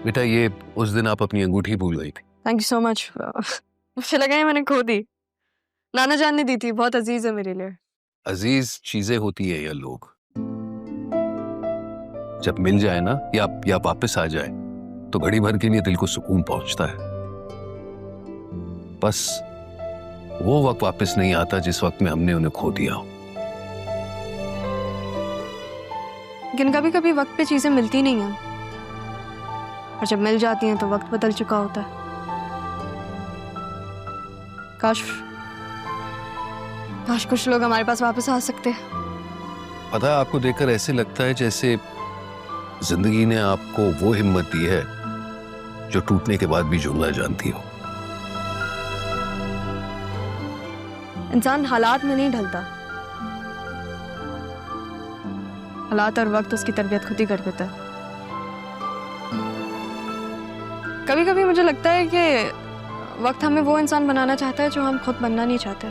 बेटा ये उस दिन आप अपनी अंगूठी भूल गई थी। Thank you so much. मुझे लगा है मैंने खो दी। नाना जान ने दी थी, बहुत अजीज है मेरे लिए। अजीज चीजें होती है या लोग, जब मिल जाए ना या वापस आ जाए तो घड़ी भर के लिए दिल को सुकून पहुंचता है। बस वो वक्त वापस नहीं आता जिस वक्त में हमने उन्हें खो दिया हो। लेकिन कभी कभी वक्त पे चीजें मिलती नहीं हैं, और जब मिल जाती हैं तो वक्त बदल चुका होता है। काश काश कुछ लोग हमारे पास वापस आ सकते। पता है आपको देखकर ऐसे लगता है जैसे जिंदगी ने आपको वो हिम्मत दी है जो टूटने के बाद भी जुड़ना जानती हो। इंसान हालात में नहीं ढलता, हालात और वक्त उसकी तरबियत खुद ही कर देता है। कभी कभी मुझे लगता है कि वक्त हमें वो इंसान बनाना चाहता है जो हम खुद बनना नहीं चाहते।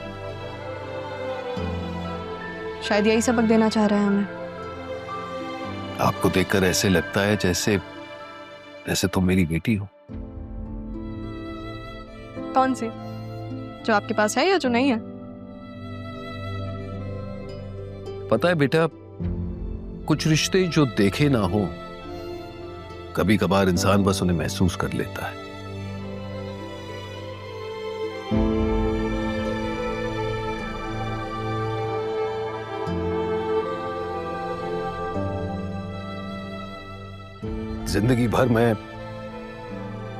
शायद यही सबक देना चाह रहा है हमें। आपको देखकर ऐसे लगता है जैसे तुम मेरी बेटी हो। कौन सी? जो आपके पास है या जो नहीं है? पता है बेटा, कुछ रिश्ते जो देखे ना हो, कभी कभार इंसान बस उन्हें महसूस कर लेता है। जिंदगी भर मैं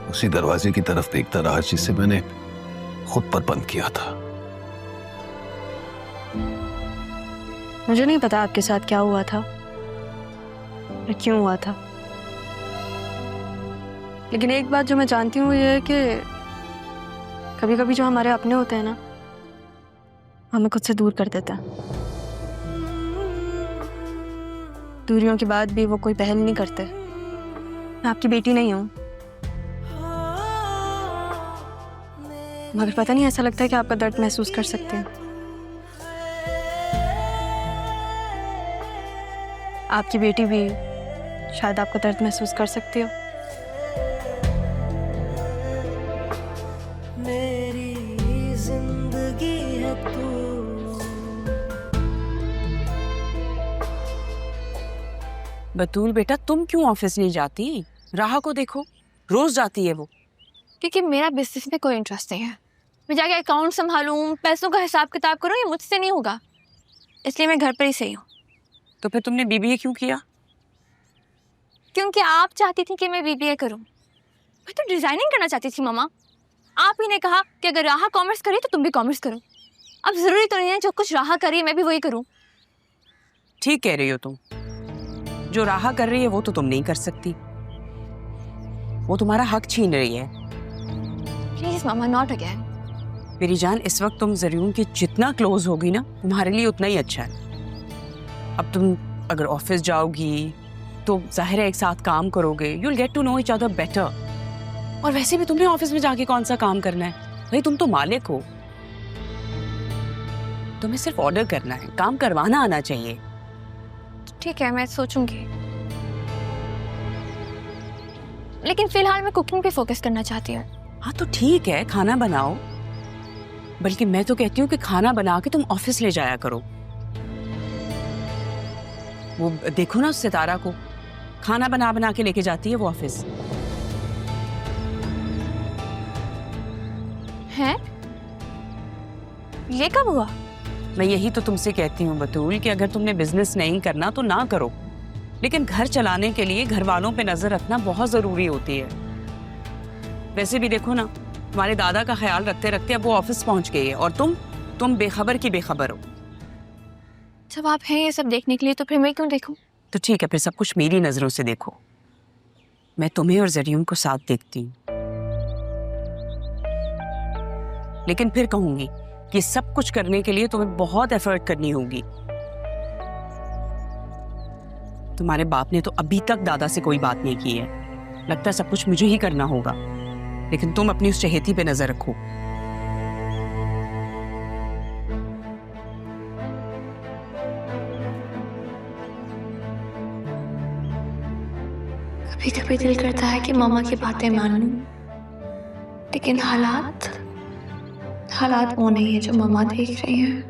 उसी दरवाजे की तरफ देखता रहा जिसे मैंने खुद पर बंद किया था। मुझे नहीं पता आपके साथ क्या हुआ था और क्यों हुआ था, लेकिन एक बात जो मैं जानती हूँ ये है कि कभी कभी जो हमारे अपने होते हैं ना, हमें खुद से दूर कर देते हैं। दूरियों के बाद भी वो कोई पहल नहीं करते। मैं आपकी बेटी नहीं हूँ, मगर पता नहीं ऐसा लगता है कि आपका दर्द महसूस कर सकते हैं। आपकी बेटी भी शायद आपका दर्द महसूस कर सकती हो। मेरी जिंदगी है तू। बतूल बेटा, तुम क्यों ऑफिस नहीं जाती? राहा को देखो, रोज जाती है वो। क्योंकि मेरा बिजनेस में कोई इंटरेस्ट नहीं है। मैं जाके अकाउंट संभालूं, पैसों का हिसाब किताब करूं, ये मुझसे नहीं होगा। इसलिए मैं घर पर ही सही हूँ। तो फिर तुमने बीबीए क्यों किया? क्योंकि आप चाहती थी कि मैं बीबीए करूं। मैं तो डिजाइनिंग करना चाहती थी मामा। आप ही ने कहा कि अगर राहा कॉमर्स करे तो तुम भी कॉमर्स करो। अब जरूरी तो नहीं है जो कुछ राहा करी मैं भी वही करूं। ठीक कह रही हो तुम। जो राहा कर रही है वो तो तुम नहीं कर सकती। वो तुम्हारा हक छीन रही है। Please mama, not again. मेरी जान, इस वक्त तुम जरियून के जितना क्लोज होगी ना, तुम्हारे लिए उतना ही अच्छा है। अब तुम अगर ऑफिस जाओगी तो जाहिर है एक साथ काम करोगे, you'll get to know each other better। और वैसे भी तुमने ऑफिस में जाके कौन सा काम करना है भाई? तुम तो मालिक हो, तुम्हें सिर्फ ऑर्डर करना है, काम करवाना आना चाहिए। ठीक है, मैं सोचूंगी, लेकिन फिलहाल मैं कुकिंग पे फोकस करना चाहती हूँ। हाँ तो ठीक है, खाना बनाओ। बल्कि मैं तो कहती हूँ कि खाना बना के तुम ऑफिस ले जाया करो। वो देखो ना उस सितारा को, खाना बना बना के लेके जाती है वो ऑफिस। हैं? ये कब हुआ? मैं यही तो तुमसे कहती हूँ बतूल कि अगर तुमने बिजनेस नहीं करना तो ना करो, लेकिन घर चलाने के लिए घर वालों पे नजर रखना बहुत जरूरी होती है। वैसे भी देखो ना, तुम्हारे दादा का ख्याल रखते रखते अब वो ऑफिस पहुंच गई है और तुम बेखबर की बेखबर हो। जब आप हैं ये सब देखने के लिए तो फिर मैं क्यों देखूं? तो ठीक है, फिर सब कुछ मेरी नजरों से देखो। मैं तुम्हें और जरियून को साथ देखती हूँ, लेकिन फिर कहूंगी कि सब कुछ करने के लिए तुम्हें बहुत एफर्ट करनी होगी। तुम्हारे बाप ने तो अभी तक दादा से कोई बात नहीं की है। लगता है सब कुछ मुझे ही करना होगा, लेकिन तुम अपनी उस चहेती पे नजर रखो। कभी कभी कभी दिल करता है कि मामा की बातें मान लूं, लेकिन हालात वो नहीं है जो मामा देख रही हैं।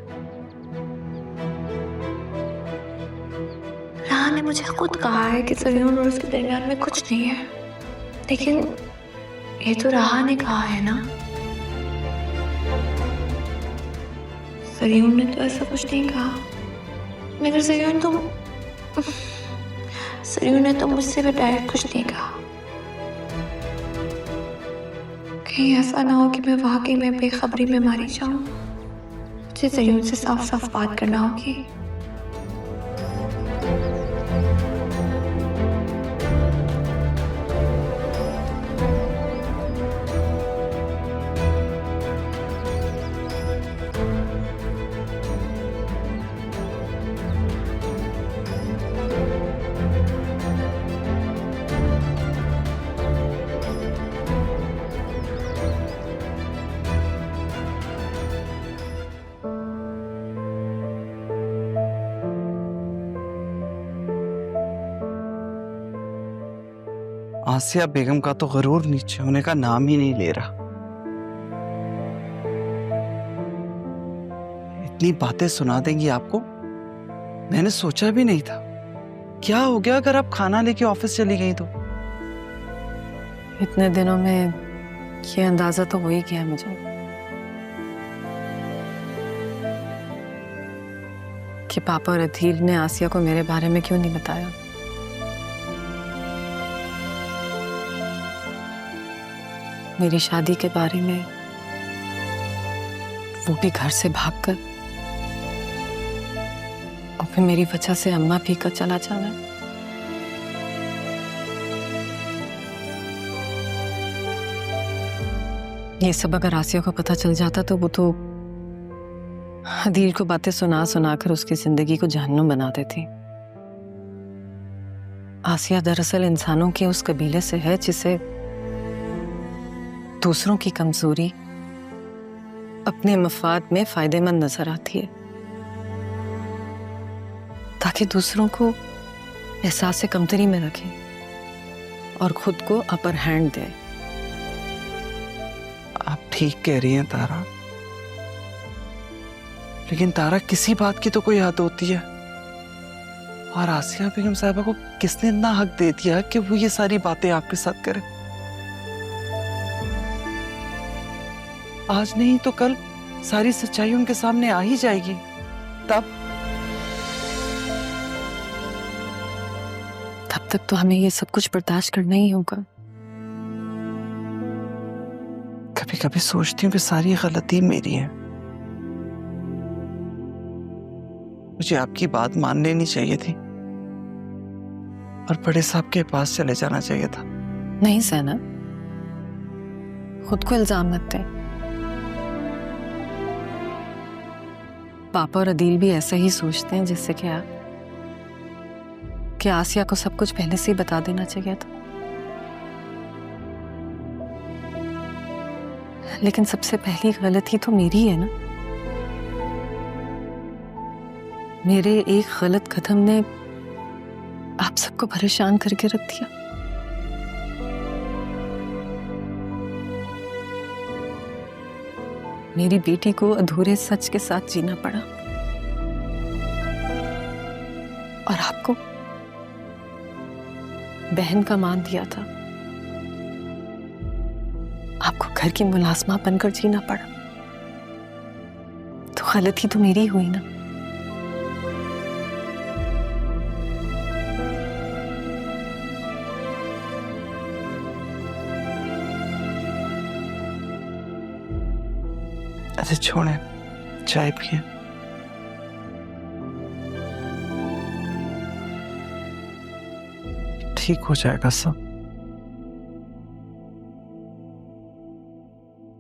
राह ने मुझे खुद कहा है कि सरियन और उसके दरमियान में कुछ नहीं है, लेकिन ये तो राह ने कहा है ना। सरियन ने तो ऐसा कुछ नहीं कहा, मगर सरियन ने तो मुझसे भी डायरेक्ट कुछ नहीं कहा। कहीं ऐसा ना हो कि मैं वाकई में बेखबरी में मारी जाऊं। मुझे सरियन से साफ साफ बात करना होगी। आसिया बेगम का तो गरूर नीचे होने का नाम ही नहीं ले रहा। इतनी बातें सुना देंगी आपको, मैंने सोचा भी नहीं था। क्या हो गया अगर आप खाना लेके ऑफिस चली गई तो? इतने दिनों में ये अंदाजा तो हो ही गया मुझे कि पापा और अधील ने आसिया को मेरे बारे में क्यों नहीं बताया। मेरी शादी के बारे में, वो भी घर से भागकर, और फिर मेरी वजह से अम्मा भी का चला जाना। ये सब अगर आसिया को पता चल जाता तो वो तो अदील को बातें सुना सुना कर उसकी जिंदगी को जहन्नुम बना देती। आसिया दरअसल इंसानों के उस कबीले से है जिसे दूसरों की कमजोरी अपने मफाद में फायदेमंद नजर आती है, ताकि दूसरों को एहसास कमतरी में रखे और खुद को अपर हैंड दे। आप ठीक कह रही हैं तारा, लेकिन तारा किसी बात की तो कोई हद होती है। और आसिया बेगम साहिबा को किसने इतना हक दे दिया कि वो ये सारी बातें आपके साथ करे? आज नहीं तो कल सारी सच्चाई उनके सामने आ ही जाएगी। तब तक तो हमें ये सब कुछ बर्दाश्त करना ही होगा। कभी कभी सोचती हूँ कि सारी गलती मेरी है। मुझे आपकी बात मान लेनी चाहिए थी और बड़े साहब के पास चले जाना चाहिए था। नहीं सहना, खुद को इल्जाम मत दे। पापा और अदील भी ऐसा ही सोचते हैं जैसे कि आसिया को सब कुछ पहले से ही बता देना चाहिए था। लेकिन सबसे पहली गलती तो मेरी है ना। मेरे एक गलत कदम ने आप सबको परेशान करके रख दिया। मेरी बेटी को अधूरे सच के साथ जीना पड़ा और आपको बहन का मान दिया था। आपको घर की मुलाजमा बनकर जीना पड़ा। तो गलती तो मेरी हुई ना। अरे छोड़े, चाय पिए। ठीक हो जाएगा सब।